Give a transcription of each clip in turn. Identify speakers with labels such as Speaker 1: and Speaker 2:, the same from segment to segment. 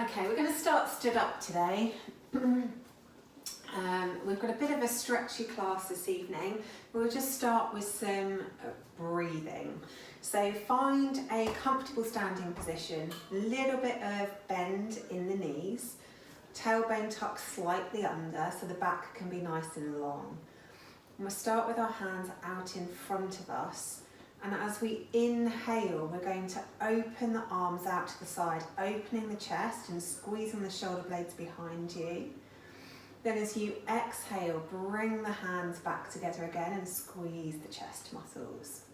Speaker 1: Okay, we're going to start stood up today. We've got a bit of a stretchy class this evening. We'll just start with some breathing. So find a comfortable standing position, a little bit of bend in the knees, tailbone tucked slightly under so the back can be nice and long. And we'll start with our hands out in front of us. And as we inhale, we're going to open the arms out to the side, opening the chest and squeezing the shoulder blades behind you. Then as you exhale, bring the hands back together again and squeeze the chest muscles.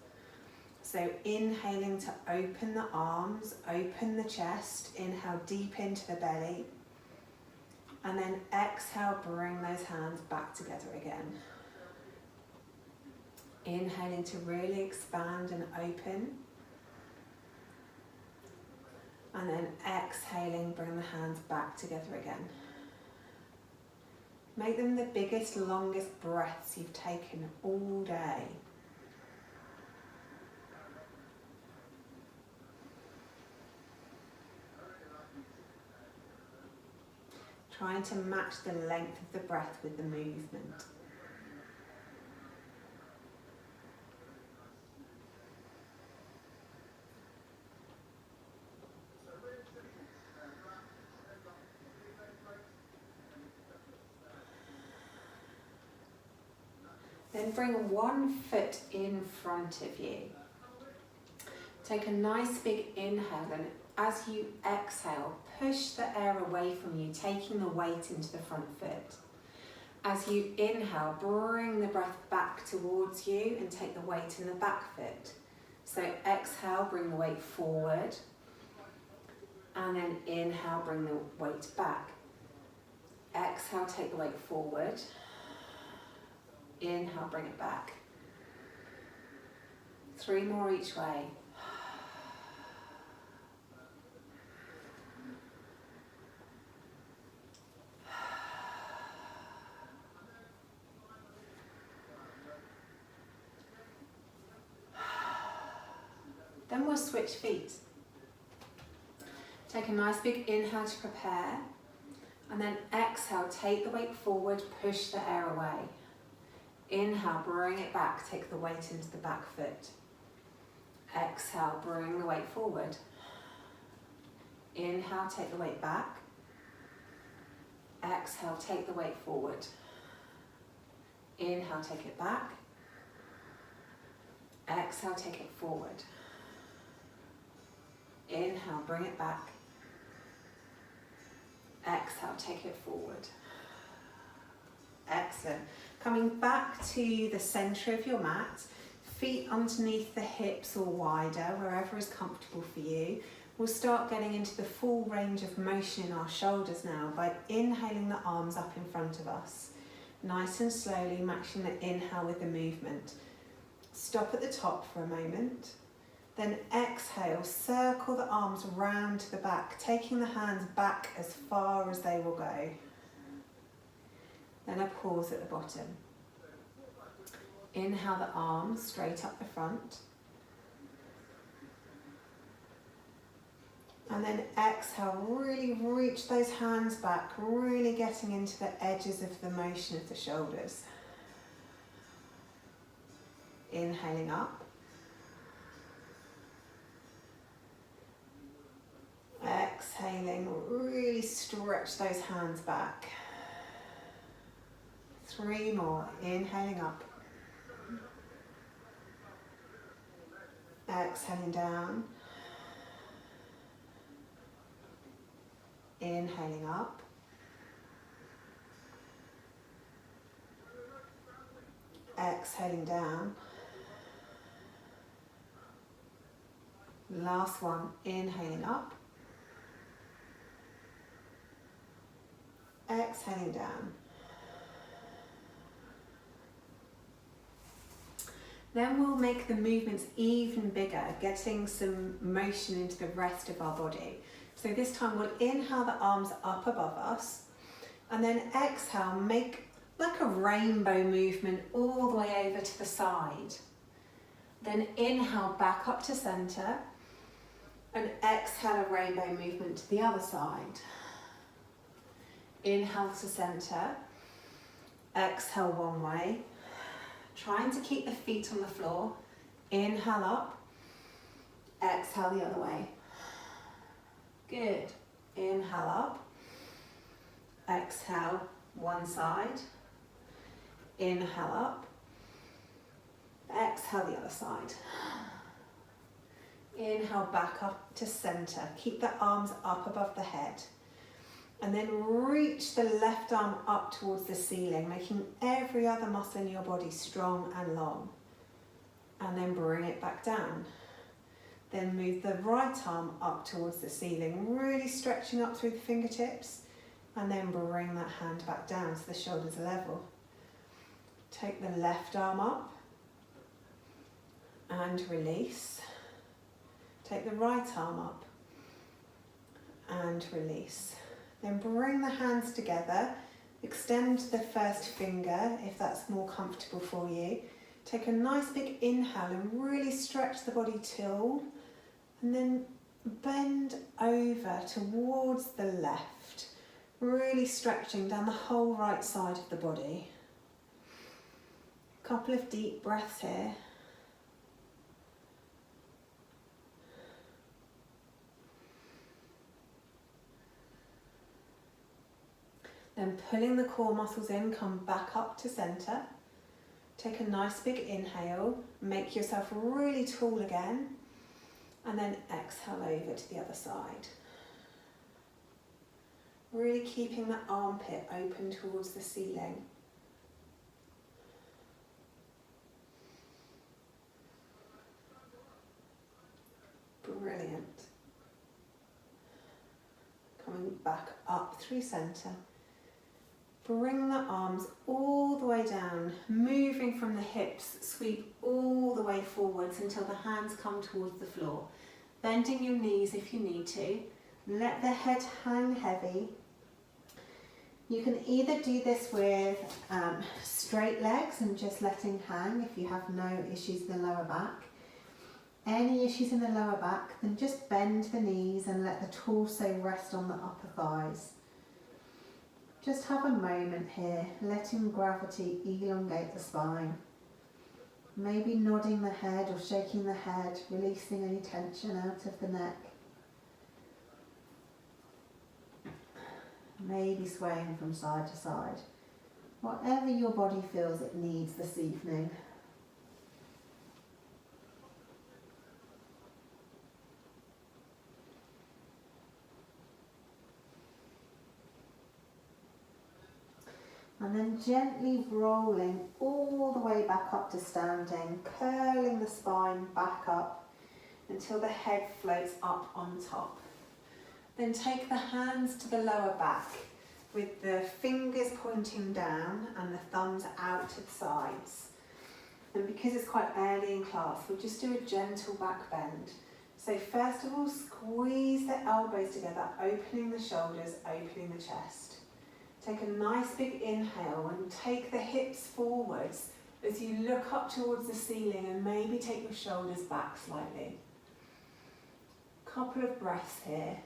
Speaker 1: So inhaling to open the arms, open the chest, inhale deep into the belly. And then exhale, bring those hands back together again. Inhaling to really expand and open. And then exhaling, bring the hands back together again. Make them the biggest, longest breaths you've taken all day. Trying to match the length of the breath with the movement. Then bring one foot in front of you. Take a nice big inhale, and as you exhale, push the air away from you, taking the weight into the front foot. As you inhale, bring the breath back towards you and take the weight in the back foot. So exhale, bring the weight forward, and then inhale, bring the weight back. Exhale, take the weight forward. Inhale, bring it back. 3 more each way. Then we'll switch feet. Take a nice big inhale to prepare, and then exhale, take the weight forward, push the air away. Inhale, bring it back, take the weight into the back foot. Exhale, bring the weight forward. Inhale, take the weight back. Exhale, take the weight forward. Inhale, take it back. Exhale, take it forward. Inhale, bring it back. Exhale, take it forward. Excellent. Coming back to the centre of your mat, feet underneath the hips or wider, wherever is comfortable for you. We'll start getting into the full range of motion in our shoulders now by inhaling the arms up in front of us. Nice and slowly, matching the inhale with the movement. Stop at the top for a moment. Then exhale, circle the arms round to the back, taking the hands back as far as they will go. Then a pause at the bottom. Inhale the arms straight up the front. And then exhale, really reach those hands back, really getting into the edges of the motion of the shoulders. Inhaling up. Exhaling, really stretch those hands back. 3 more, inhaling up. Exhaling down. Inhaling up. Exhaling down. Last one, inhaling up. Exhaling down. Then we'll make the movements even bigger, getting some motion into the rest of our body. So this time we'll inhale the arms up above us, and then exhale, make like a rainbow movement all the way over to the side. Then inhale back up to center, And exhale a rainbow movement to the other side. Inhale to centre. Exhale one way. Trying to keep the feet on the floor. Inhale up. Exhale the other way. Good. Inhale up. Exhale one side. Inhale up. Exhale the other side. Inhale back up to centre. Keep the arms up above the head. And then reach the left arm up towards the ceiling, making every other muscle in your body strong and long. And then bring it back down. Then move the right arm up towards the ceiling, really stretching up through the fingertips. And then bring that hand back down so the shoulders are level. Take the left arm up and release. Take the right arm up and release. Then bring the hands together. Extend the first finger if that's more comfortable for you. Take a nice big inhale and really stretch the body tall. And then bend over towards the left. Really stretching down the whole right side of the body. Couple of deep breaths here. Then pulling the core muscles in, come back up to centre. Take a nice big inhale, make yourself really tall again, and then exhale over to the other side. Really keeping the armpit open towards the ceiling. Brilliant. Coming back up through centre. Bring the arms all the way down, moving from the hips, sweep all the way forwards until the hands come towards the floor. Bending your knees if you need to. Let the head hang heavy. You can either do this with straight legs and just letting hang if you have no issues in the lower back. Any issues in the lower back, then just bend the knees and let the torso rest on the upper thighs. Just have a moment here, letting gravity elongate the spine. Maybe nodding the head or shaking the head, releasing any tension out of the neck. Maybe swaying from side to side. Whatever your body feels it needs this evening. And then gently rolling all the way back up to standing, curling the spine back up until the head floats up on top. Then take the hands to the lower back with the fingers pointing down and the thumbs out to the sides. And because it's quite early in class, we'll just do a gentle back bend. So first of all, squeeze the elbows together, opening the shoulders, opening the chest. Take a nice big inhale and take the hips forwards as you look up towards the ceiling and maybe take your shoulders back slightly. Couple of breaths here.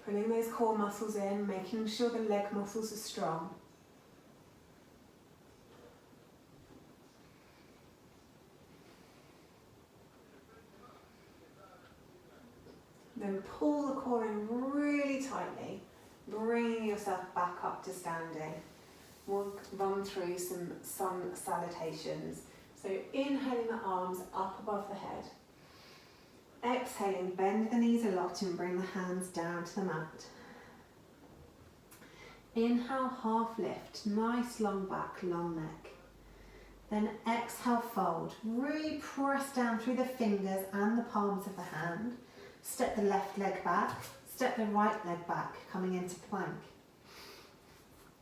Speaker 1: Pulling those core muscles in, making sure the leg muscles are strong. Then pull the core in really tightly. Bringing yourself back up to standing. We'll run through some sun salutations. So inhaling the arms up above the head. Exhaling, bend the knees a lot and bring the hands down to the mat. Inhale, half lift, nice long back, long neck. Then exhale, fold. Really press down through the fingers and the palms of the hand. Step the left leg back. Step the right leg back, coming into plank.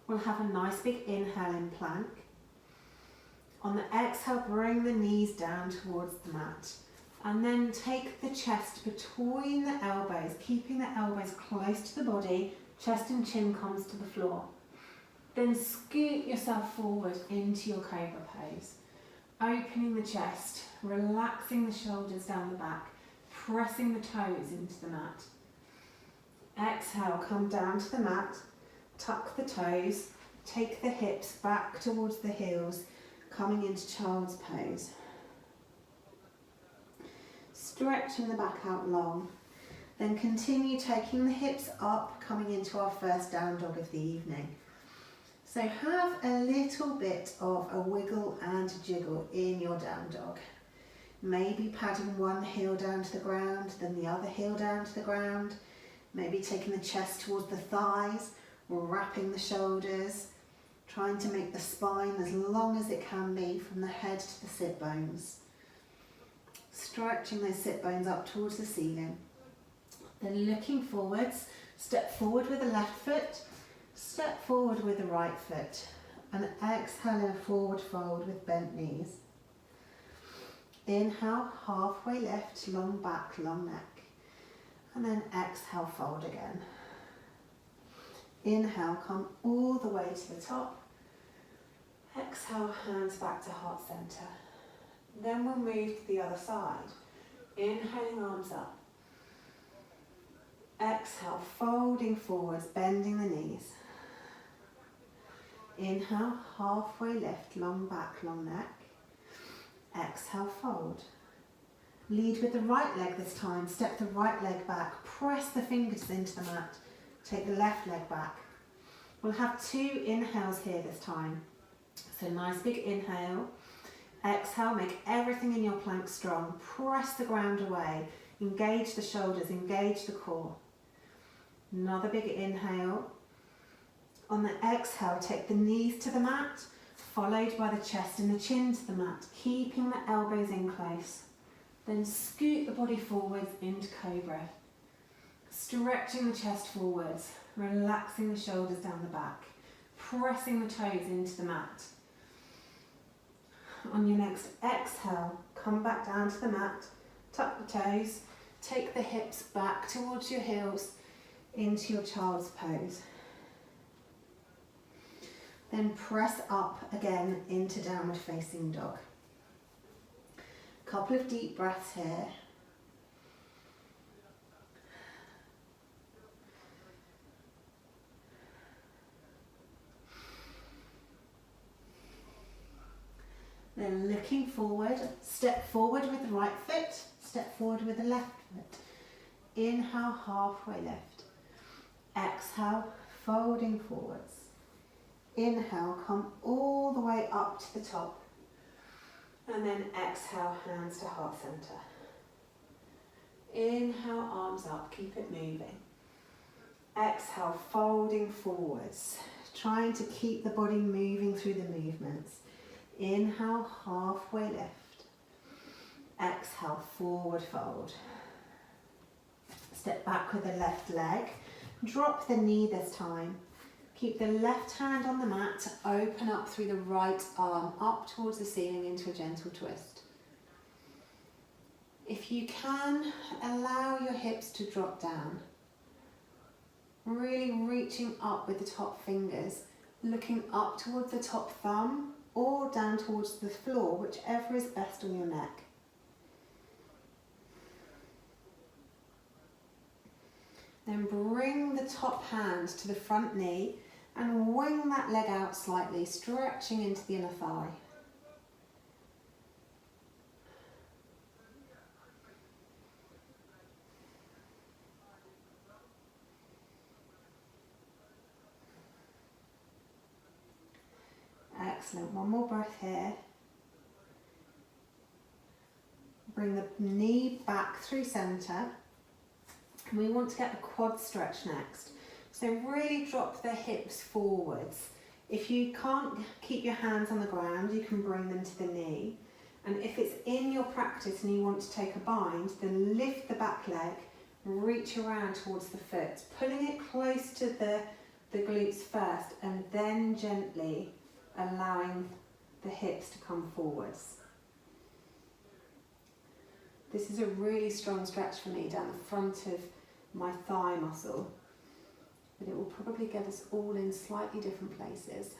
Speaker 1: We'll have a nice big inhale in plank. On the exhale, bring the knees down towards the mat. And then take the chest between the elbows, keeping the elbows close to the body, chest and chin comes to the floor. Then scoot yourself forward into your cobra pose. Opening the chest, relaxing the shoulders down the back, pressing the toes into the mat. Exhale, come down to the mat, tuck the toes, take the hips back towards the heels, coming into child's pose. Stretching the back out long. Then continue taking the hips up, coming into our first down dog of the evening. So have a little bit of a wiggle and jiggle in your down dog. Maybe padding one heel down to the ground, then the other heel down to the ground. Maybe taking the chest towards the thighs, wrapping the shoulders, trying to make the spine as long as it can be from the head to the sit bones. Stretching those sit bones up towards the ceiling. Then looking forwards, step forward with the left foot, step forward with the right foot, and exhale in a forward fold with bent knees. Inhale, halfway lift, long back, long neck, and then exhale, fold again. Inhale, come all the way to the top. Exhale, hands back to heart center. Then we'll move to the other side. Inhaling, arms up. Exhale, folding forwards, bending the knees. Inhale, halfway lift, long back, long neck. Exhale, fold. Lead with the right leg this time. Step the right leg back. Press the fingers into the mat. Take the left leg back. We'll have 2 inhales here this time. So nice big inhale. Exhale, make everything in your plank strong. Press the ground away. Engage the shoulders, engage the core. Another big inhale. On the exhale, take the knees to the mat, followed by the chest and the chin to the mat, keeping the elbows in close. Then scoot the body forwards into cobra. Stretching the chest forwards, relaxing the shoulders down the back, pressing the toes into the mat. On your next exhale, come back down to the mat, tuck the toes, take the hips back towards your heels into your child's pose. Then press up again into downward facing dog. Couple of deep breaths here. Then looking forward, step forward with the right foot, step forward with the left foot. Inhale, halfway lift. Exhale, folding forwards. Inhale, come all the way up to the top. And then exhale, hands to heart center. Inhale, arms up, keep it moving. Exhale, folding forwards, trying to keep the body moving through the movements. Inhale, halfway lift. Exhale, forward fold. Step back with the left leg. Drop the knee this time. Keep the left hand on the mat, open up through the right arm, up towards the ceiling into a gentle twist. If you can, allow your hips to drop down. Really reaching up with the top fingers, looking up towards the top thumb or down towards the floor, whichever is best on your neck. Then bring the top hand to the front knee and wing that leg out slightly, stretching into the inner thigh. Excellent, one more breath here. Bring the knee back through center. We want to get the quad stretch next. So really drop the hips forwards. If you can't keep your hands on the ground, you can bring them to the knee. And if it's in your practice and you want to take a bind, then lift the back leg, reach around towards the foot, pulling it close to the glutes first, and then gently allowing the hips to come forwards. This is a really strong stretch for me down the front of my thigh muscle, but it will probably get us all in slightly different places.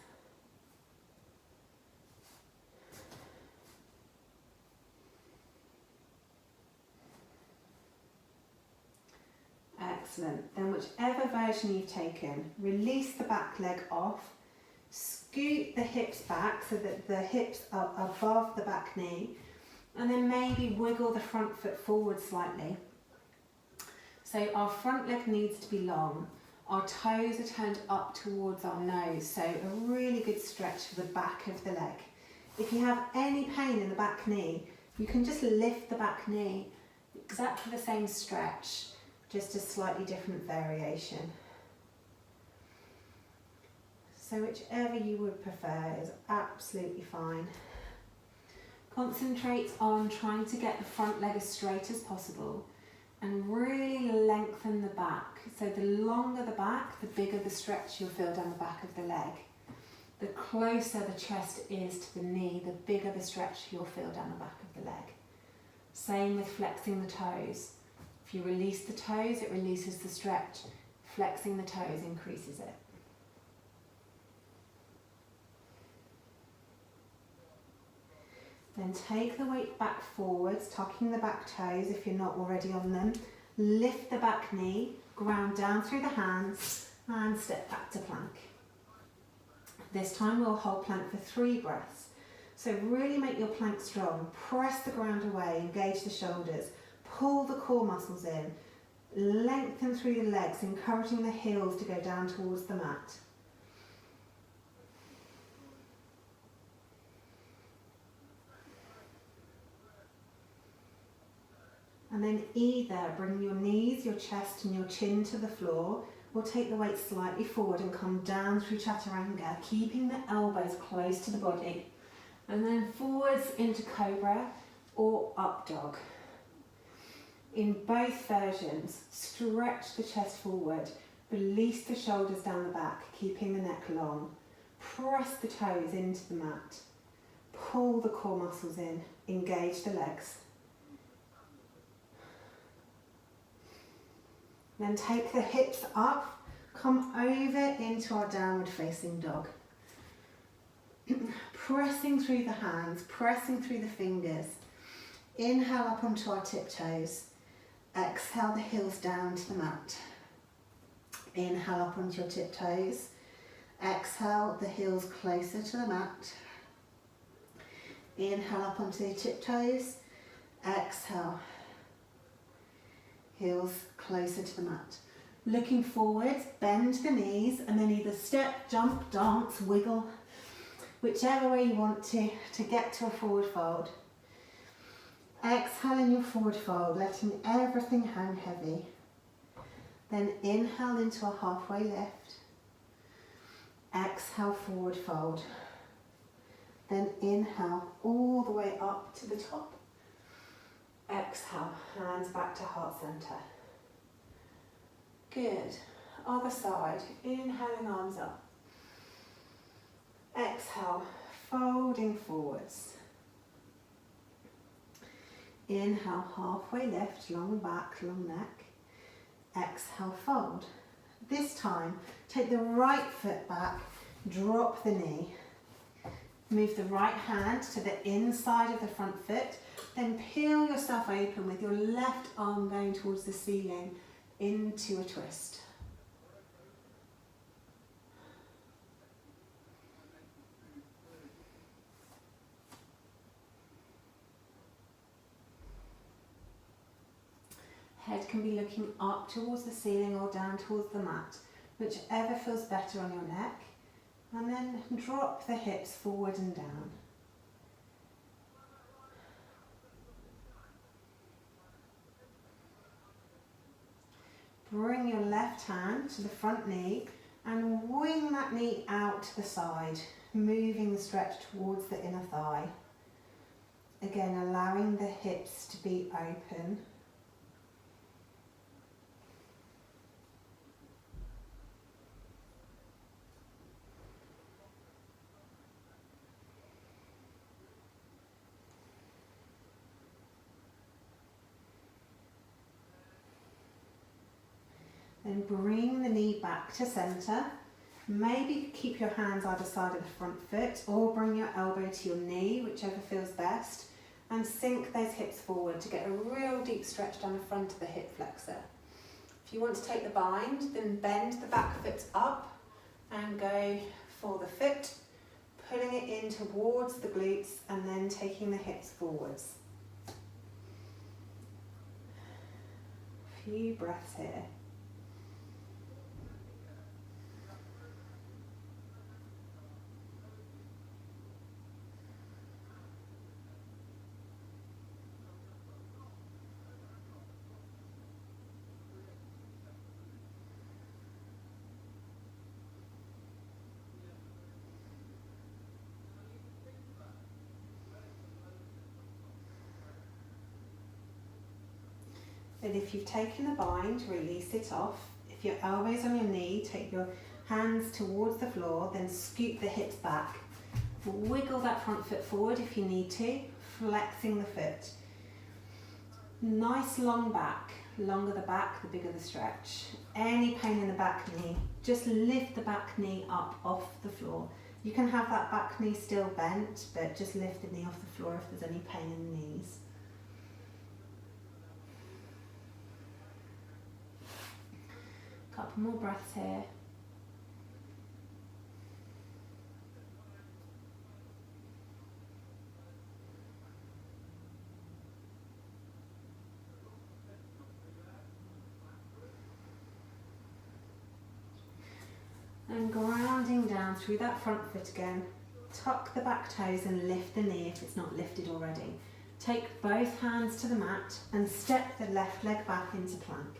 Speaker 1: Excellent. Then whichever version you've taken, release the back leg off, scoot the hips back so that the hips are above the back knee, and then maybe wiggle the front foot forward slightly. So our front leg needs to be long. Our toes are turned up towards our nose, so a really good stretch for the back of the leg. If you have any pain in the back knee, you can just lift the back knee, exactly the same stretch, just a slightly different variation. So whichever you would prefer is absolutely fine. Concentrate on trying to get the front leg as straight as possible and really lengthen the back. So the longer the back, the bigger the stretch you'll feel down the back of the leg. The closer the chest is to the knee, the bigger the stretch you'll feel down the back of the leg. Same with flexing the toes. If you release the toes, it releases the stretch. Flexing the toes increases it. Then take the weight back forwards, tucking the back toes if you're not already on them. Lift the back knee, ground down through the hands, and step back to plank. This time we'll hold plank for 3 breaths. So really make your plank strong. Press the ground away, engage the shoulders, pull the core muscles in, lengthen through the legs, encouraging the heels to go down towards the mat. And then either bring your knees, your chest and your chin to the floor, or take the weight slightly forward and come down through chaturanga, keeping the elbows close to the body. And then forwards into cobra or up dog. In both versions, stretch the chest forward, release the shoulders down the back, keeping the neck long. Press the toes into the mat. Pull the core muscles in, engage the legs. Then take the hips up, come over into our downward facing dog. Pressing through the hands, pressing through the fingers. Inhale up onto our tiptoes. Exhale the heels down to the mat. Inhale up onto your tiptoes. Exhale the heels closer to the mat. Inhale up onto your tiptoes. Exhale. Heels closer to the mat. Looking forwards, bend the knees and then either step, jump, dance, wiggle, whichever way you want to get to a forward fold. Exhale in your forward fold, letting everything hang heavy. Then inhale into a halfway lift. Exhale, forward fold. Then inhale all the way up to the top. Exhale, hands back to heart center. Good. Other side, inhaling arms up. Exhale, folding forwards. Inhale, halfway lift, long back, long neck. Exhale, fold. This time, take the right foot back, drop the knee. Move the right hand to the inside of the front foot, then peel yourself open with your left arm going towards the ceiling into a twist. Head can be looking up towards the ceiling or down towards the mat, whichever feels better on your neck. And then drop the hips forward and down. Bring your left hand to the front knee and wing that knee out to the side, moving the stretch towards the inner thigh. Again, allowing the hips to be open. Then bring the knee back to centre. Maybe keep your hands either side of the front foot or bring your elbow to your knee, whichever feels best, and sink those hips forward to get a real deep stretch down the front of the hip flexor. If you want to take the bind, then bend the back foot up and go for the foot, pulling it in towards the glutes and then taking the hips forwards. A few breaths here. Then if you've taken the bind, release it off. If your elbow's on your knee, take your hands towards the floor, then scoop the hips back. Wiggle that front foot forward if you need to, flexing the foot. Nice long back. Longer the back, the bigger the stretch. Any pain in the back knee, just lift the back knee up off the floor. You can have that back knee still bent, but just lift the knee off the floor if there's any pain in the knees. Couple more breaths here. And grounding down through that front foot again. Tuck the back toes and lift the knee if it's not lifted already. Take both hands to the mat and step the left leg back into plank.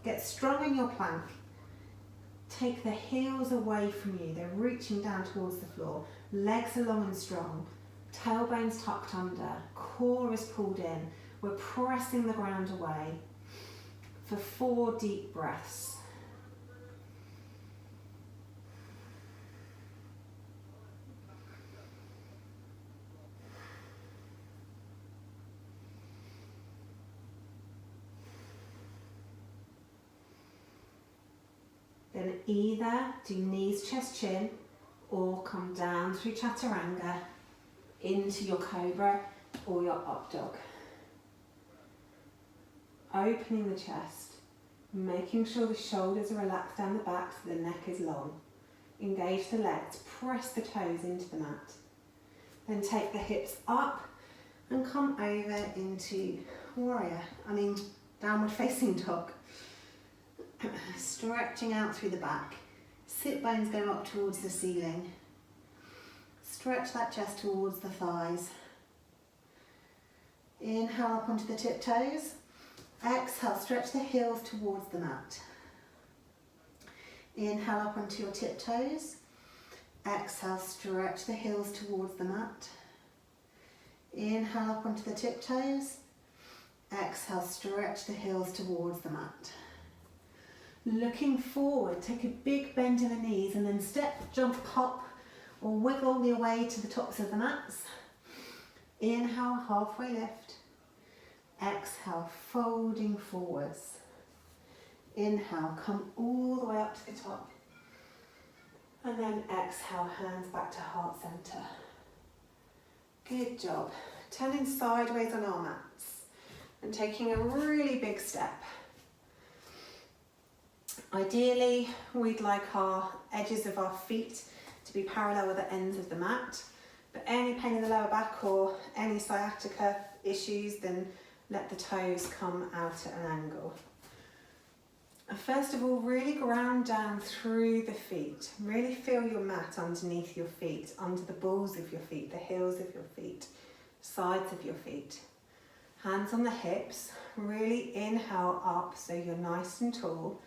Speaker 1: Get strong in your plank. Take the heels away from you. They're reaching down towards the floor. Legs are long and strong. Tailbone's tucked under. Core is pulled in. We're pressing the ground away for 4 deep breaths. Then either do knees, chest, chin, or come down through chaturanga into your cobra or your up dog. Opening the chest, making sure the shoulders are relaxed down the back so the neck is long. Engage the legs, press the toes into the mat. Then take the hips up and come over into downward facing dog. Stretching out through the back. Sit bones go up towards the ceiling. Stretch that chest towards the thighs. Inhale up onto the tiptoes. Exhale, stretch the heels towards the mat. Inhale up onto your tiptoes. Exhale, stretch the heels towards the mat. Inhale up onto the tiptoes. Exhale, stretch the heels towards the mat. Looking forward, take a big bend in the knees and then step, jump, hop or wiggle your way to the tops of the mats. Inhale, halfway lift. Exhale, folding forwards. Inhale, come all the way up to the top. And then exhale, hands back to heart center. Good job. Turning sideways on our mats and taking a really big step. Ideally, we'd like our edges of our feet to be parallel with the ends of the mat, but any pain in the lower back or any sciatica issues, then let the toes come out at an angle. First of all, really ground down through the feet. Really feel your mat underneath your feet, under the balls of your feet, the heels of your feet, sides of your feet. Hands on the hips, really inhale up so you're nice and tall.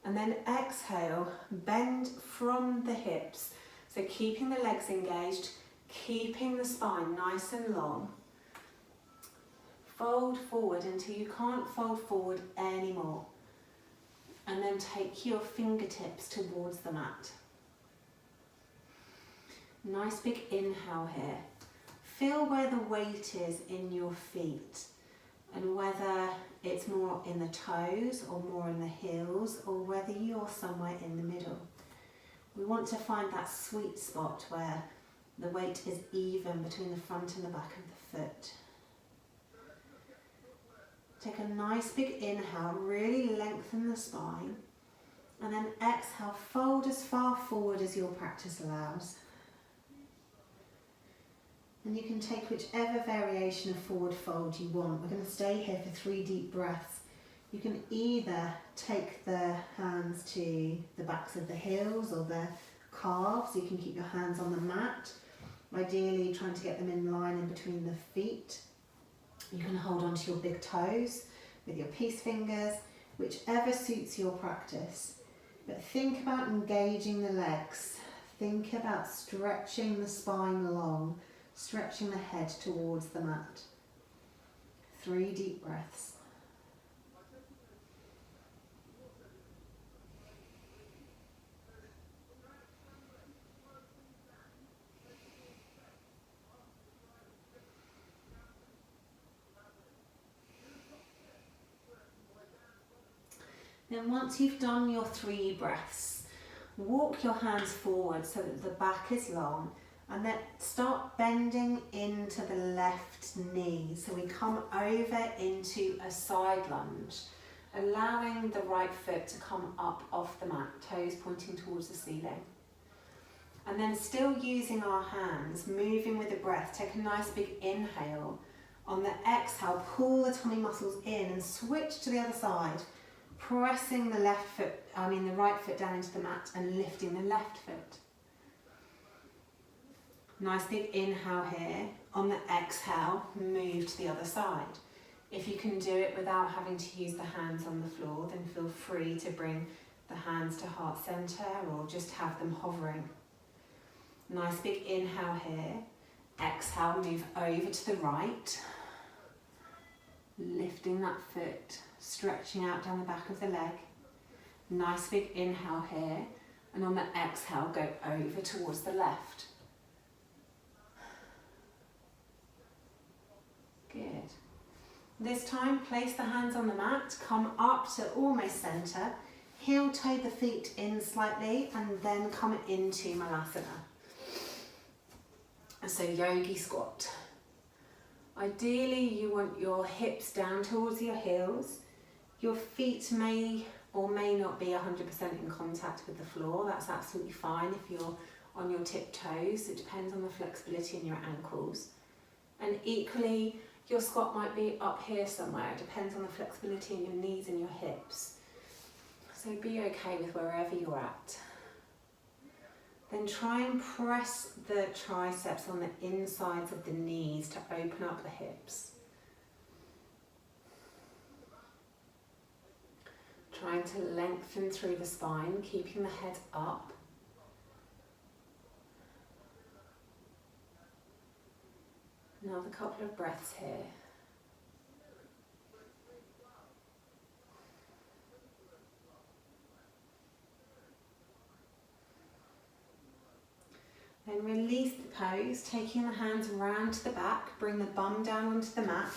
Speaker 1: And then exhale, bend from the hips. So keeping the legs engaged, keeping the spine nice and long. Fold forward until you can't fold forward anymore. And then take your fingertips towards the mat. Nice big inhale here. Feel where the weight is in your feet and whether it's more in the toes or more in the heels or whether you're somewhere in the middle. We want to find that sweet spot where the weight is even between the front and the back of the foot. Take a nice big inhale, really lengthen the spine. And then exhale, fold as far forward as your practice allows. And you can take whichever variation of forward fold you want. We're going to stay here for 3 deep breaths. You can either take the hands to the backs of the heels or the calves. You can keep your hands on the mat. Ideally, trying to get them in line in between the feet. You can hold onto your big toes with your peace fingers, whichever suits your practice. But think about engaging the legs. Think about stretching the spine along, stretching the head towards the mat. 3 deep breaths. Then once you've done your 3 breaths, walk your hands forward so that the back is long, and then start bending into the left knee. So we come over into a side lunge, allowing the right foot to come up off the mat, toes pointing towards the ceiling. And then still using our hands, moving with the breath, take a nice big inhale. On the exhale, pull the tummy muscles in and switch to the other side. Pressing the right foot down into the mat and lifting the left foot. Nice big inhale here. On the exhale, move to the other side. If you can do it without having to use the hands on the floor, then feel free to bring the hands to heart center or just have them hovering. Nice big inhale here. Exhale, move over to the right. Lifting that foot. Stretching out down the back of the leg. Nice big inhale here, and on the exhale go over towards the left. Good. This time place the hands on the mat, come up to almost center, heel toe the feet in slightly and then come into Malasana. So yogi squat. Ideally you want your hips down towards your heels. Your feet may or may not be 100% in contact with the floor. That's absolutely fine if you're on your tiptoes. It depends on the flexibility in your ankles. And equally, your squat might be up here somewhere. It depends on the flexibility in your knees and your hips. So be okay with wherever you're at. Then try and press the triceps on the insides of the knees to open up the hips. Trying to lengthen through the spine, keeping the head up. Another couple of breaths here. Then release the pose, taking the hands round to the back, bring the bum down onto the mat,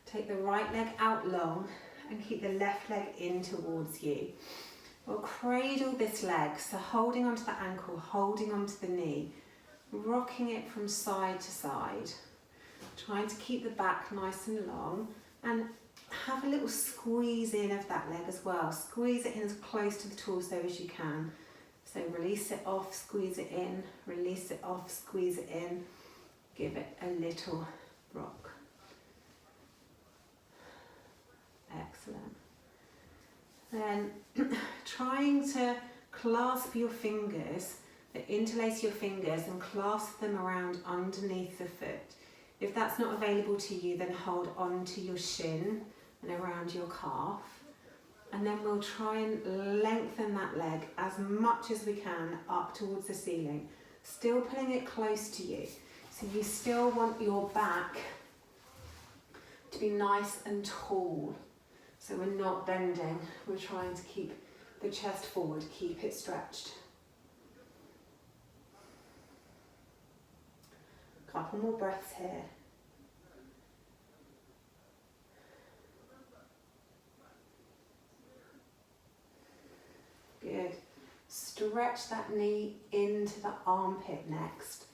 Speaker 1: take the right leg out long and keep the left leg in towards you. We'll cradle this leg, so holding onto the ankle, holding onto the knee, rocking it from side to side, trying to keep the back nice and long and have a little squeeze in of that leg as well. Squeeze it in as close to the torso as you can. So release it off, squeeze it in, release it off, squeeze it in. Give it a little rock. Excellent. Then trying to clasp your fingers, interlace your fingers and clasp them around underneath the foot. If that's not available to you, then hold on to your shin and around your calf. And then we'll try and lengthen that leg as much as we can up towards the ceiling, still pulling it close to you. So you still want your back to be nice and tall. So we're not bending, we're trying to keep the chest forward, keep it stretched. Couple more breaths here. Good. Stretch that knee into the armpit next.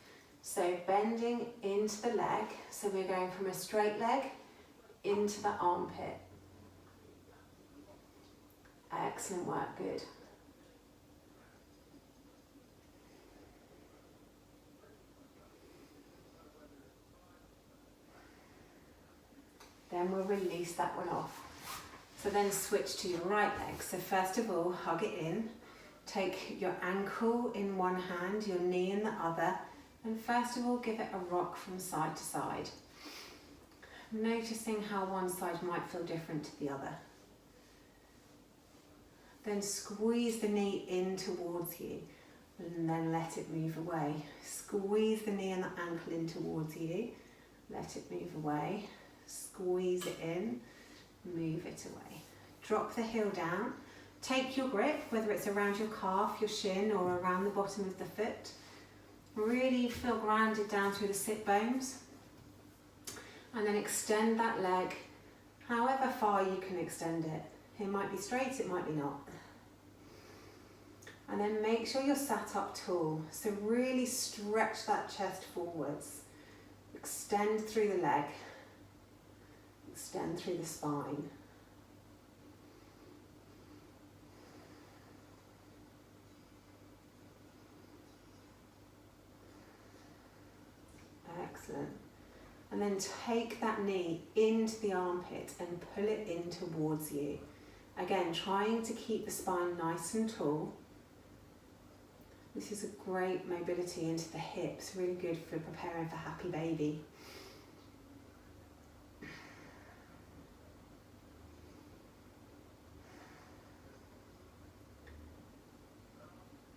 Speaker 1: So bending into the leg. So we're going from a straight leg into the armpit. Excellent work, good. Then we'll release that one off. So then switch to your right leg. So first of all, hug it in. Take your ankle in one hand, your knee in the other, and first of all, give it a rock from side to side. Noticing how one side might feel different to the other. Then squeeze the knee in towards you, and then let it move away. Squeeze the knee and the ankle in towards you, let it move away. Squeeze it in, move it away. Drop the heel down. Take your grip, whether it's around your calf, your shin, or around the bottom of the foot. Really feel grounded down through the sit bones. And then extend that leg however far you can extend it. It might be straight, it might be not. And then make sure you're sat up tall. So really stretch that chest forwards. Extend through the leg. Extend through the spine. Excellent. And then take that knee into the armpit and pull it in towards you. Again, trying to keep the spine nice and tall. This is a great mobility into the hips, really good for preparing for happy baby.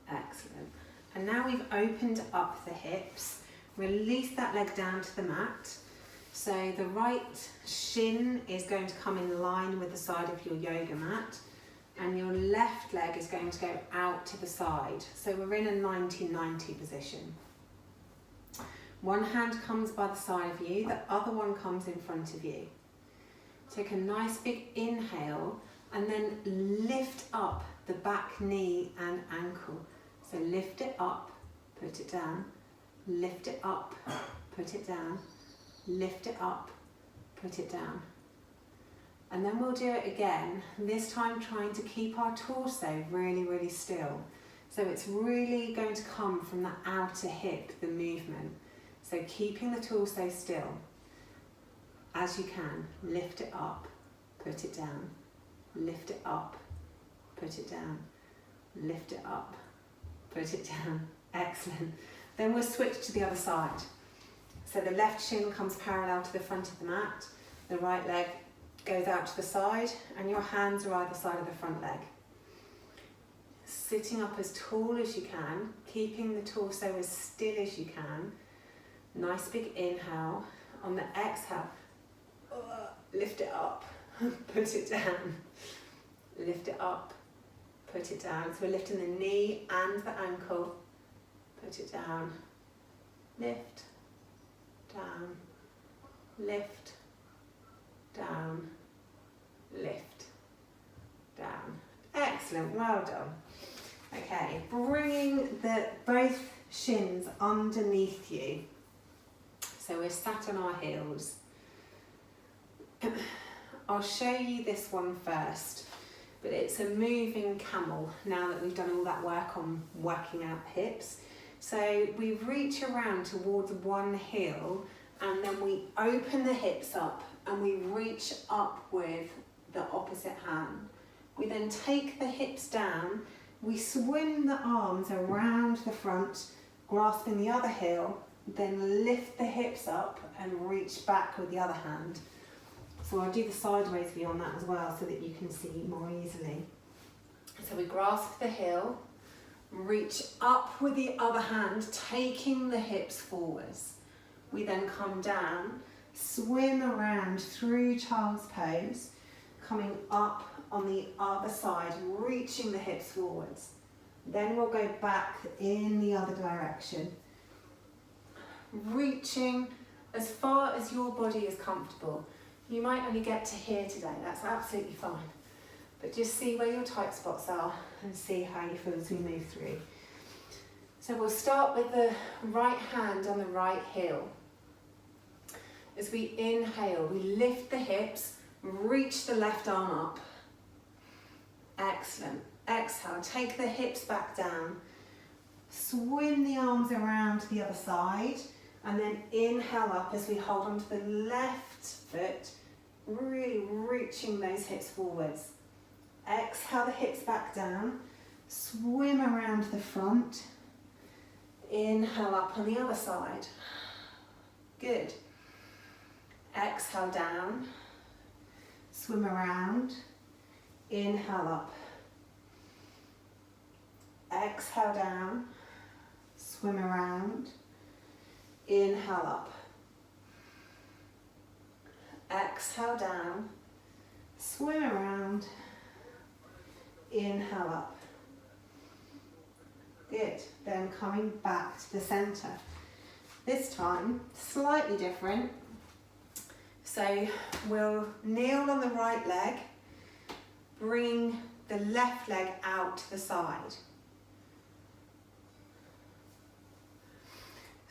Speaker 1: Excellent. And now we've opened up the hips. Release that leg down to the mat. So the right shin is going to come in line with the side of your yoga mat, and your left leg is going to go out to the side. So we're in a 90-90 position. One hand comes by the side of you, the other one comes in front of you. Take a nice big inhale and then lift up the back knee and ankle. So lift it up, put it down. Lift it up, put it down, lift it up, put it down. And then we'll do it again, this time trying to keep our torso really, really still. So it's really going to come from the outer hip, the movement. So keeping the torso still as you can. Lift it up, put it down, lift it up, put it down, lift it up, put it down. Excellent. Then we'll switch to the other side. So the left shin comes parallel to the front of the mat, the right leg goes out to the side, and your hands are either side of the front leg. Sitting up as tall as you can, keeping the torso as still as you can. Nice big inhale. On the exhale, lift it up, put it down. Lift it up, put it down. So we're lifting the knee and the ankle. Put it down, lift, down, lift, down, lift, down. Excellent, well done. Okay, bringing both shins underneath you. So we're sat on our heels. I'll show you this one first, but it's a moving camel now that we've done all that work on working out hips. So we reach around towards one heel and then we open the hips up and we reach up with the opposite hand. We then take the hips down, we swing the arms around the front, grasping the other heel, then lift the hips up and reach back with the other hand. So I'll do the sideways view on that as well so that you can see more easily. So we grasp the heel, reach up with the other hand, taking the hips forwards. We then come down, swim around through child's pose, coming up on the other side, reaching the hips forwards. Then we'll go back in the other direction, reaching as far as your body is comfortable. You might only get to here today, that's absolutely fine. But just see where your tight spots are and see how you feel as we move through. So we'll start with the right hand on the right heel. As we inhale, we lift the hips, reach the left arm up. Excellent. Exhale, take the hips back down. Swim the arms around to the other side, and then inhale up as we hold onto the left foot, really reaching those hips forwards. Exhale the hips back down, swim around the front, inhale up on the other side. Good. Exhale down, swim around, inhale up. Exhale down, swim around, inhale up. Exhale down, swim around, inhale up. Good. Then coming back to the centre. This time, slightly different. So we'll kneel on the right leg, bring the left leg out to the side.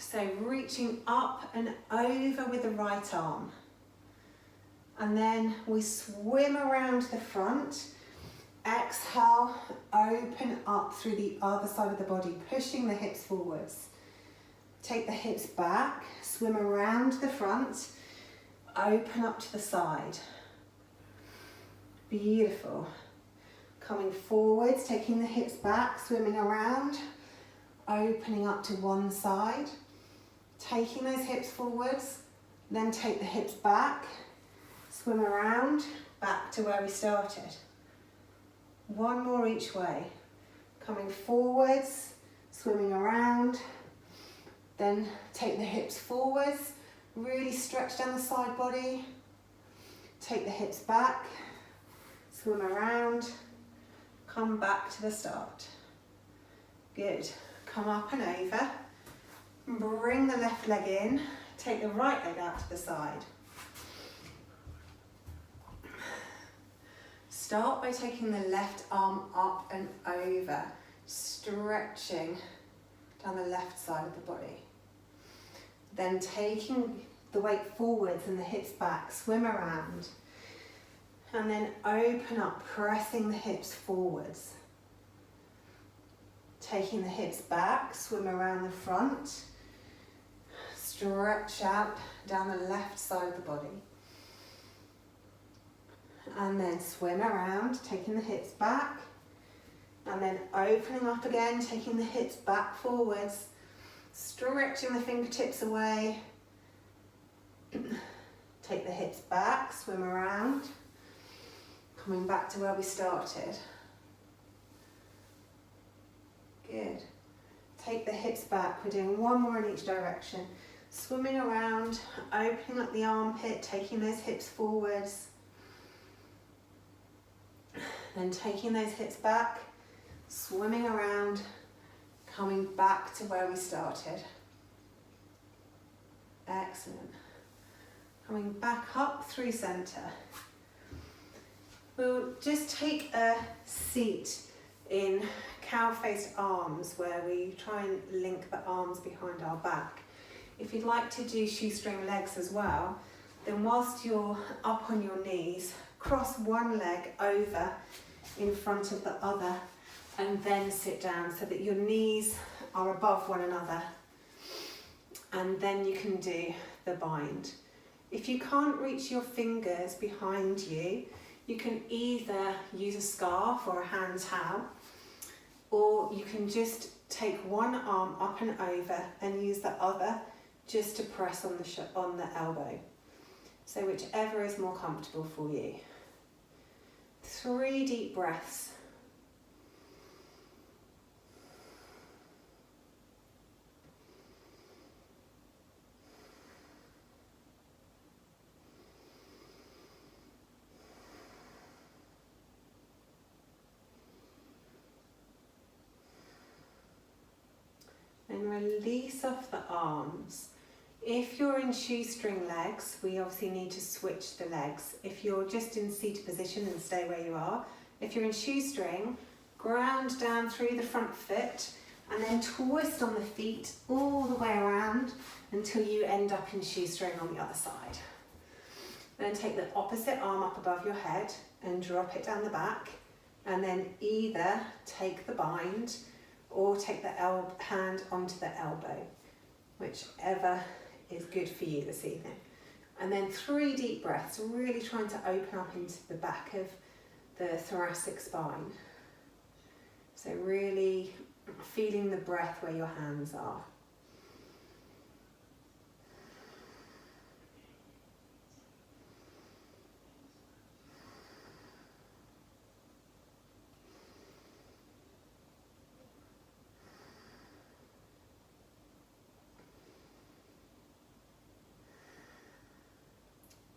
Speaker 1: So reaching up and over with the right arm. And then we swim around the front. Exhale, open up through the other side of the body, pushing the hips forwards. Take the hips back, swim around the front, open up to the side. Beautiful. Coming forwards, taking the hips back, swimming around, opening up to one side. Taking those hips forwards, then take the hips back, swim around, back to where we started. One more each way. Coming forwards, swimming around, then take the hips forwards, really stretch down the side body. Take the hips back, swim around, come back to the start. Good. Come up and over. Bring the left leg in, take the right leg out to the side. Start by taking the left arm up and over, stretching down the left side of the body. Then taking the weight forwards and the hips back, swim around. And then open up, pressing the hips forwards. Taking the hips back, swim around the front. Stretch out down the left side of the body. And then swim around, taking the hips back. And then opening up again, taking the hips back forwards. Stretching the fingertips away. Take the hips back, swim around. Coming back to where we started. Good. Take the hips back. We're doing one more in each direction. Swimming around, opening up the armpit, taking those hips forwards. Then taking those hips back, swimming around, coming back to where we started. Excellent. Coming back up through centre. We'll just take a seat in cow-faced arms where we try and link the arms behind our back. If you'd like to do shoestring legs as well, then whilst you're up on your knees, cross one leg over in front of the other and then sit down so that your knees are above one another. And then you can do the bind. If you can't reach your fingers behind you, you can either use a scarf or a hand towel, or you can just take one arm up and over and use the other just to press on the elbow. So whichever is more comfortable for you. 3 deep breaths. And release off the arms. If you're in shoestring legs, we obviously need to switch the legs. If you're just in seated position, then stay where you are. If you're in shoestring, ground down through the front foot and then twist on the feet all the way around until you end up in shoestring on the other side. Then take the opposite arm up above your head and drop it down the back And then either take the bind or take the hand onto the elbow, whichever is good for you this evening. And then 3 deep breaths, really trying to open up into the back of the thoracic spine. So really feeling the breath where your hands are.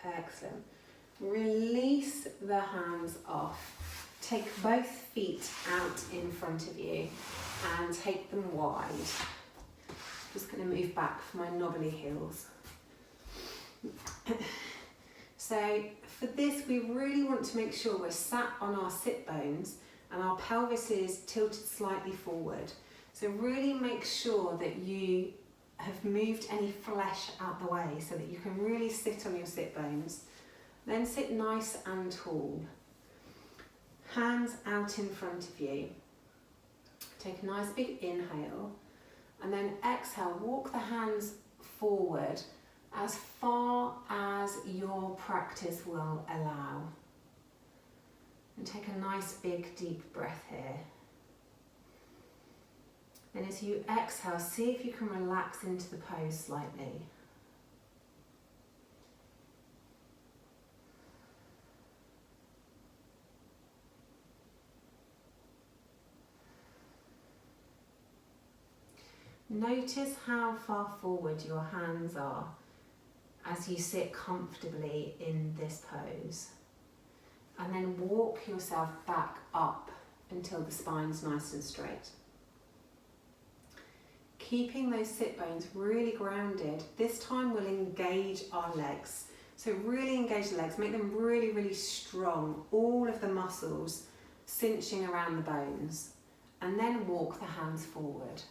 Speaker 1: Excellent. Release the hands off. Take both feet out in front of you and take them wide. Just going to move back for my knobbly heels. So for this, we really want to make sure we're sat on our sit bones and our pelvis is tilted slightly forward. So really make sure that you have moved any flesh out the way so that you can really sit on your sit bones. Then sit nice and tall. Hands out in front of you. Take a nice big inhale and then exhale, walk the hands forward as far as your practice will allow. And take a nice big deep breath here. And as you exhale, see if you can relax into the pose slightly. Notice how far forward your hands are as you sit comfortably in this pose. And then walk yourself back up until the spine's nice and straight. Keeping those sit bones really grounded. This time we'll engage our legs. So really engage the legs, make them really, really strong. All of the muscles cinching around the bones. And then walk the hands forward.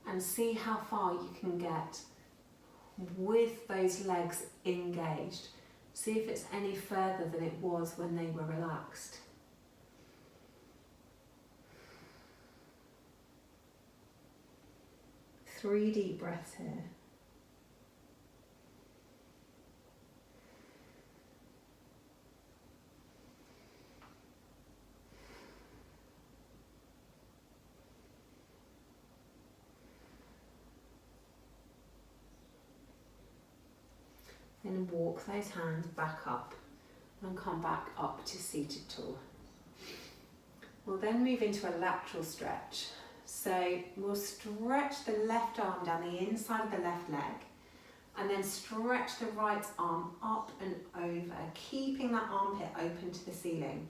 Speaker 1: And see how far you can get with those legs engaged. See if it's any further than it was when they were relaxed. Three deep breaths here. Then walk those hands back up and come back up to seated tall. We'll then move into a lateral stretch. So we'll stretch the left arm down the inside of the left leg and then stretch the right arm up and over, keeping that armpit open to the ceiling.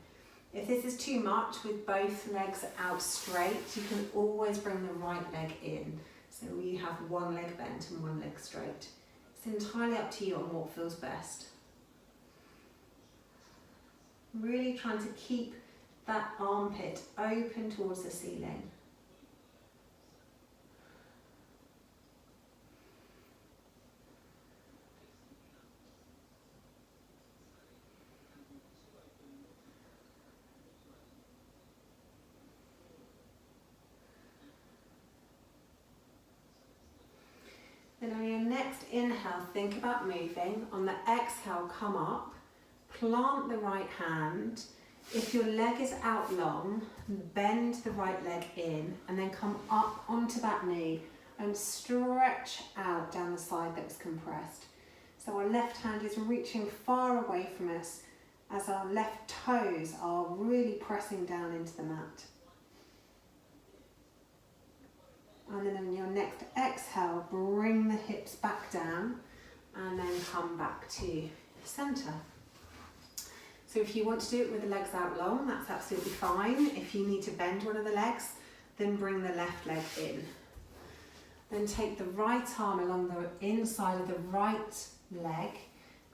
Speaker 1: If this is too much with both legs out straight, you can always bring the right leg in. So you have one leg bent and one leg straight. It's entirely up to you on what feels best. Really trying to keep that armpit open towards the ceiling. Then on your next inhale, think about moving. On the exhale, come up, plant the right hand. If your leg is out long, bend the right leg in and then come up onto that knee and stretch out down the side that was compressed. So our left hand is reaching far away from us as our left toes are really pressing down into the mat. And then on your next exhale, bring the hips back down and then come back to centre. So if you want to do it with the legs out long, that's absolutely fine. If you need to bend one of the legs, then bring the left leg in. Then take the right arm along the inside of the right leg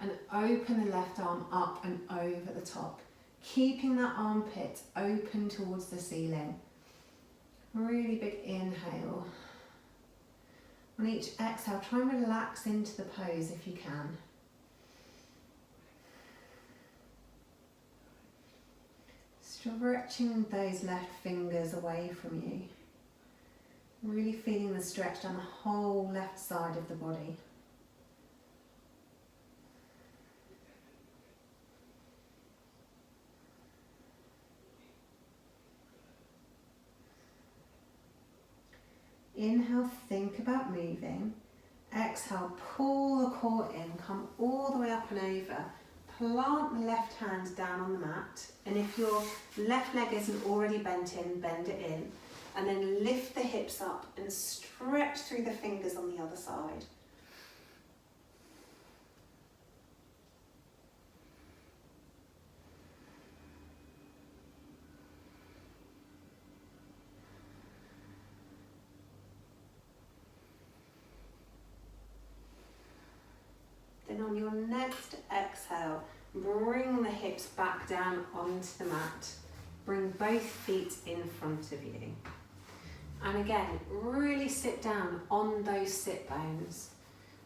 Speaker 1: and open the left arm up and over the top, keeping that armpit open towards the ceiling. Really big inhale. On each exhale, try and relax into the pose if you can. Stretching those left fingers away from you. Really feeling the stretch down the whole left side of the body. Inhale, think about moving. Exhale, pull the core in, come all the way up and over. Plant the left hand down on the mat, and if your left leg isn't already bent in, bend it in, and then lift the hips up and stretch through the fingers on the other side. Then on your next exhale, bring the hips back down onto the mat. Bring both feet in front of you. And again, really sit down on those sit bones,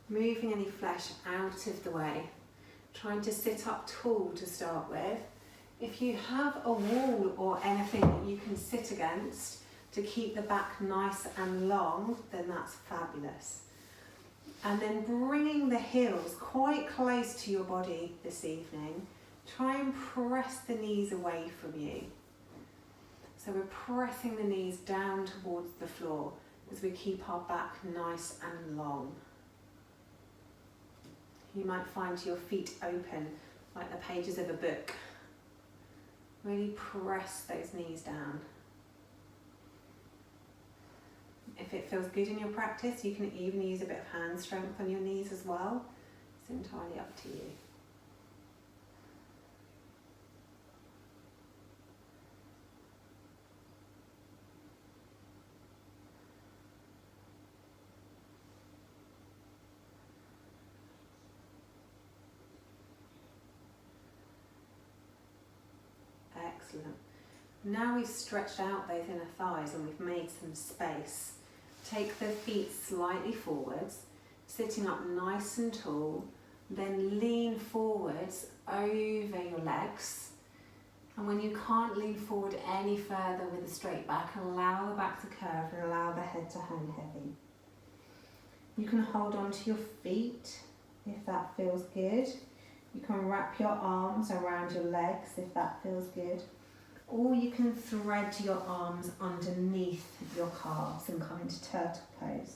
Speaker 1: moving any flesh out of the way. Trying to sit up tall to start with. If you have a wall or anything that you can sit against to keep the back nice and long, then that's fabulous. And then bringing the heels quite close to your body this evening. Try and press the knees away from you. So we're pressing the knees down towards the floor as we keep our back nice and long. You might find your feet open like the pages of a book. Really press those knees down. If it feels good in your practice, you can even use a bit of hand strength on your knees as well. It's entirely up to you. Excellent. Now we've stretched out those inner thighs and we've made some space. Take the feet slightly forwards, sitting up nice and tall, then lean forwards over your legs. And when you can't lean forward any further with a straight back, allow the back to curve and allow the head to hang heavy. You can hold on to your feet if that feels good. You can wrap your arms around your legs if that feels good. Or you can thread your arms underneath your calves and come into turtle pose.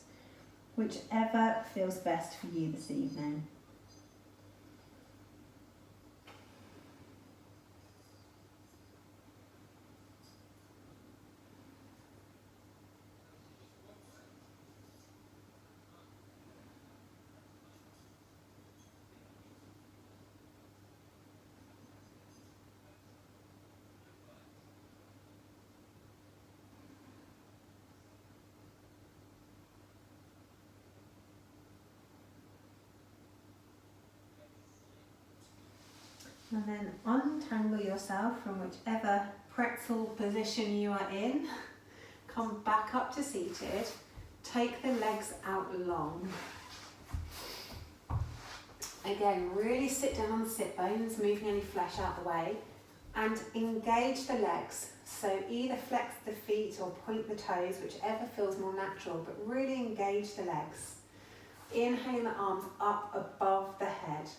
Speaker 1: Whichever feels best for you this evening. And then untangle yourself from whichever pretzel position you are in. Come back up to seated. Take the legs out long. Again, really sit down on the sit bones, moving any flesh out the way. And engage the legs. So either flex the feet or point the toes, whichever feels more natural, but really engage the legs. Inhale the arms up above the head.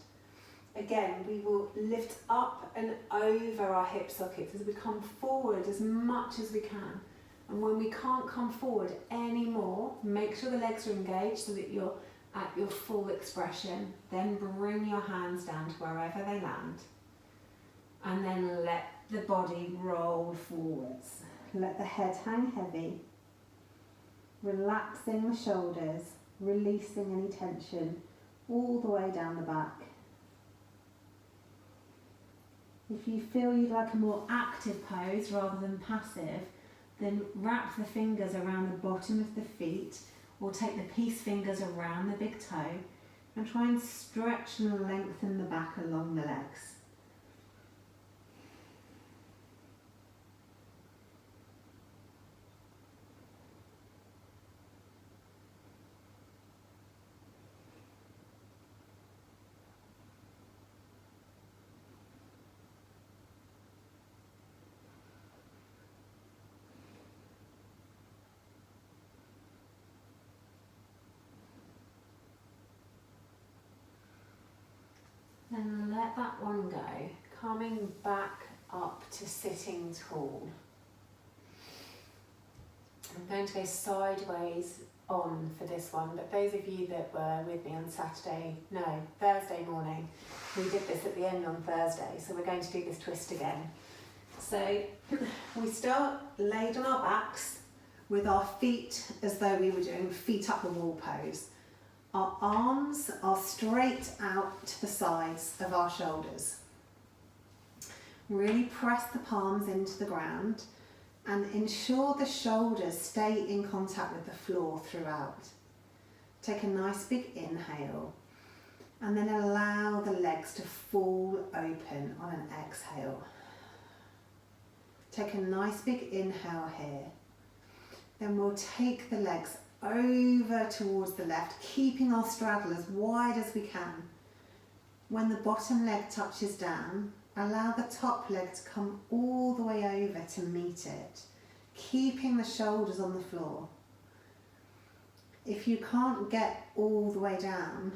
Speaker 1: Again, we will lift up and over our hip sockets as we come forward as much as we can. And when we can't come forward anymore, make sure the legs are engaged so that you're at your full expression. Then bring your hands down to wherever they land. And then let the body roll forwards. Let the head hang heavy. Relaxing the shoulders, releasing any tension all the way down the back. If you feel you'd like a more active pose rather than passive, then wrap the fingers around the bottom of the feet or take the peace fingers around the big toe and try and stretch and lengthen the back along the legs. Then let that one go, coming back up to sitting tall. I'm going to go sideways on for this one, but those of you that were with me on Thursday morning, we did this at the end on Thursday, so we're going to do this twist again. So we start laid on our backs with our feet as though we were doing feet up the wall pose. Our arms are straight out to the sides of our shoulders. Really press the palms into the ground and ensure the shoulders stay in contact with the floor throughout. Take a nice big inhale and then allow the legs to fall open on an exhale. Take a nice big inhale here. Then we'll take the legs over towards the left, keeping our straddle as wide as we can. When the bottom leg touches down, allow the top leg to come all the way over to meet it, keeping the shoulders on the floor. If you can't get all the way down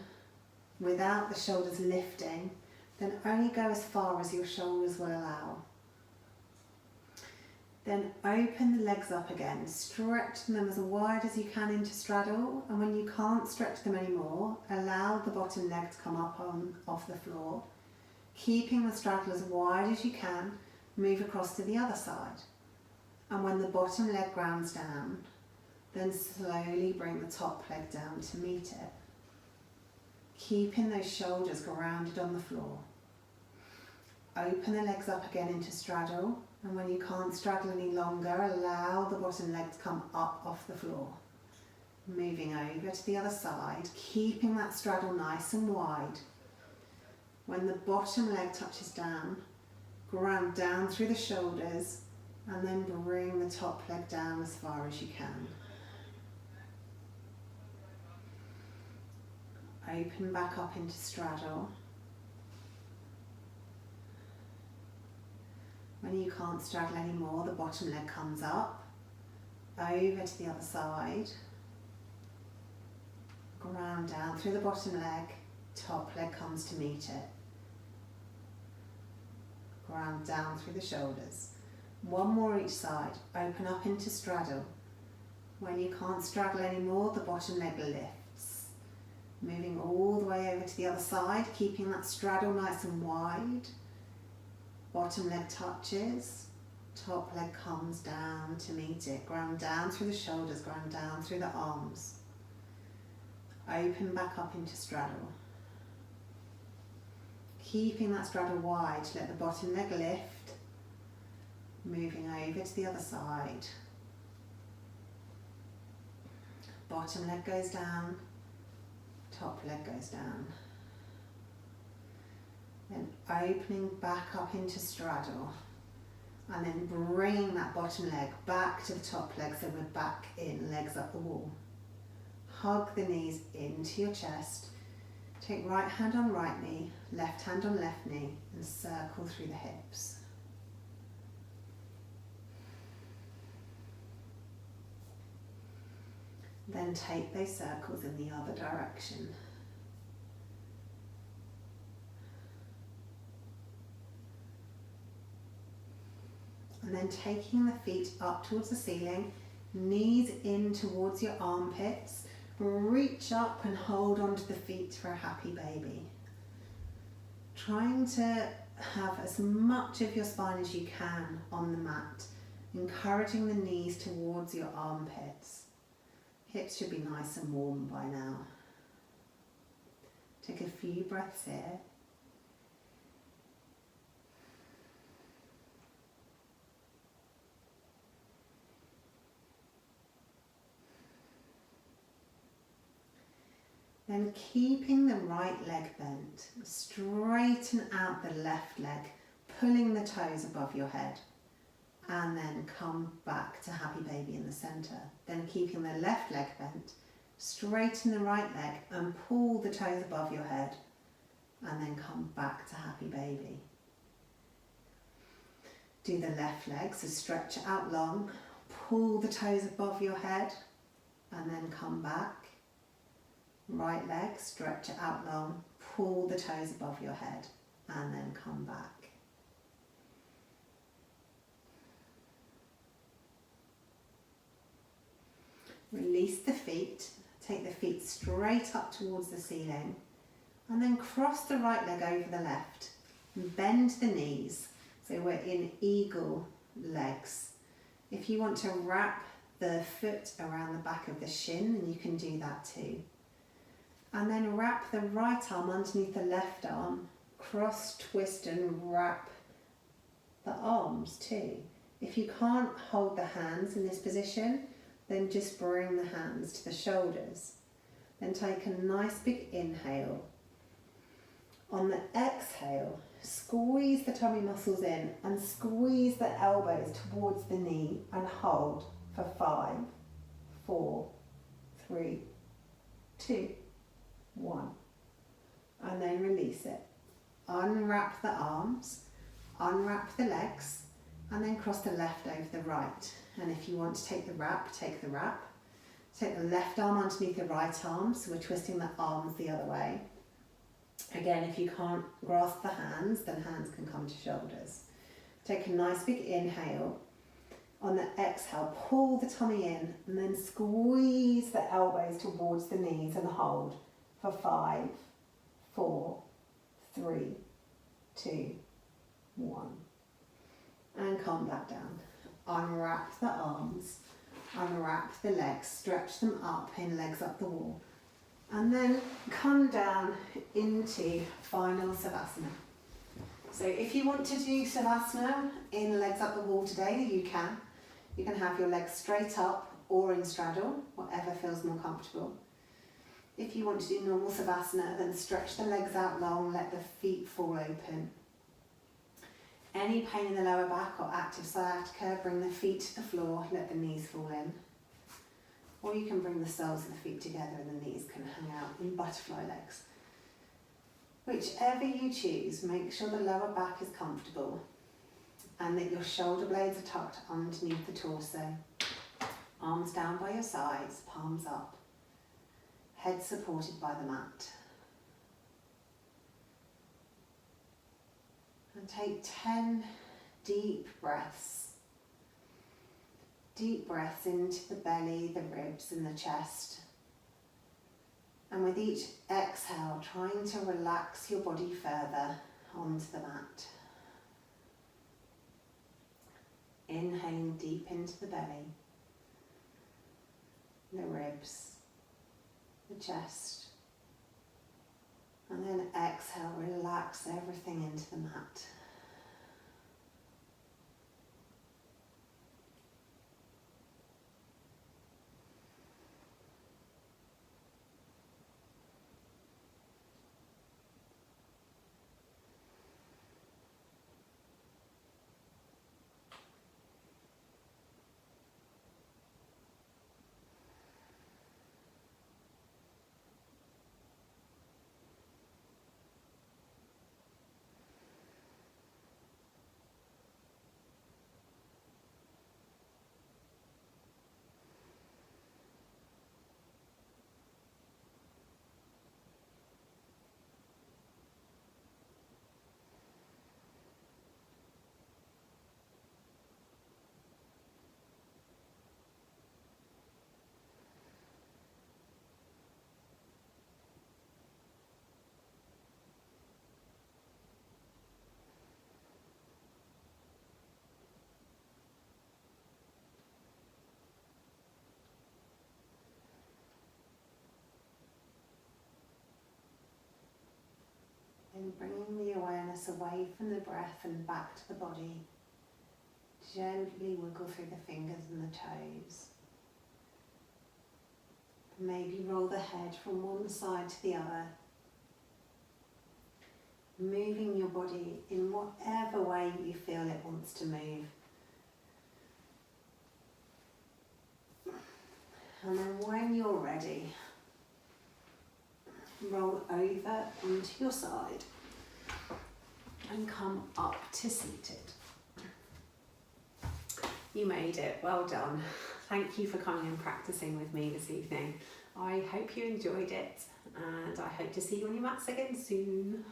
Speaker 1: without the shoulders lifting, then only go as far as your shoulders will allow. Then open the legs up again, stretch them as wide as you can into straddle, and when you can't stretch them anymore, allow the bottom leg to come up off the floor. Keeping the straddle as wide as you can, move across to the other side. And when the bottom leg grounds down, then slowly bring the top leg down to meet it. Keeping those shoulders grounded on the floor. Open the legs up again into straddle, and when you can't straddle any longer, allow the bottom leg to come up off the floor. Moving over to the other side, keeping that straddle nice and wide. When the bottom leg touches down, ground down through the shoulders, and then bring the top leg down as far as you can. Open back up into straddle. When you can't straddle anymore, the bottom leg comes up, over to the other side, ground down through the bottom leg, top leg comes to meet it. Ground down through the shoulders. One more each side, open up into straddle. When you can't straddle anymore, the bottom leg lifts. Moving all the way over to the other side, keeping that straddle nice and wide. Bottom leg touches, top leg comes down to meet it. Ground down through the shoulders, ground down through the arms. Open back up into straddle. Keeping that straddle wide, let the bottom leg lift. Moving over to the other side. Bottom leg goes down, top leg goes down. Then opening back up into straddle, and then bringing that bottom leg back to the top leg so we're back in, legs up the wall. Hug the knees into your chest. Take right hand on right knee, left hand on left knee, and circle through the hips. Then take those circles in the other direction. And then taking the feet up towards the ceiling, knees in towards your armpits, reach up and hold onto the feet for a happy baby. Trying to have as much of your spine as you can on the mat, encouraging the knees towards your armpits. Hips should be nice and warm by now. Take a few breaths here. Then keeping the right leg bent, straighten out the left leg, pulling the toes above your head, and then come back to happy baby in the center. Then keeping the left leg bent, straighten the right leg and pull the toes above your head, and then come back to happy baby. Do the left leg, so stretch it out long, pull the toes above your head, and then come back. Right leg, stretch it out long, pull the toes above your head and then come back. Release the feet, take the feet straight up towards the ceiling and then cross the right leg over the left and bend the knees. So we're in eagle legs. If you want to wrap the foot around the back of the shin, then you can do that too. And then wrap the right arm underneath the left arm, cross, twist and wrap the arms too. If you can't hold the hands in this position, then just bring the hands to the shoulders. Then take a nice big inhale. On the exhale, squeeze the tummy muscles in and squeeze the elbows towards the knee and hold for 5, 4, 3, 2, 1. And then release it. Unwrap the arms, unwrap the legs, and then cross the left over the right. And if you want to take the wrap, take the wrap. Take the left arm underneath the right arm, so we're twisting the arms the other way. Again, if you can't grasp the hands, then hands can come to shoulders. Take a nice big inhale. On the exhale, pull the tummy in and then squeeze the elbows towards the knees and hold for 5, 4, 3, 2, 1. And calm back down. Unwrap the arms, unwrap the legs, stretch them up in legs up the wall. And then come down into final Savasana. So if you want to do Savasana in legs up the wall today, you can. You can have your legs straight up or in straddle, whatever feels more comfortable. If you want to do normal Savasana, then stretch the legs out long, let the feet fall open. Any pain in the lower back or active sciatica, bring the feet to the floor, let the knees fall in. Or you can bring the soles of the feet together and the knees can hang out in butterfly legs. Whichever you choose, make sure the lower back is comfortable and that your shoulder blades are tucked underneath the torso. Arms down by your sides, palms up. Head supported by the mat. And take 10 deep breaths. Deep breaths into the belly, the ribs and the chest. And with each exhale, trying to relax your body further onto the mat. Inhaling deep into the belly, the ribs, the chest. And then exhale, relax everything into the mat. And bringing the awareness away from the breath and back to the body. Gently wiggle through the fingers and the toes. Maybe roll the head from one side to the other. Moving your body in whatever way you feel it wants to move. And then when you're ready, roll over onto your side and come up to seated. You made it, well done. Thank you for coming and practicing with me this evening. I hope you enjoyed it, and I hope to see you on your mats again soon.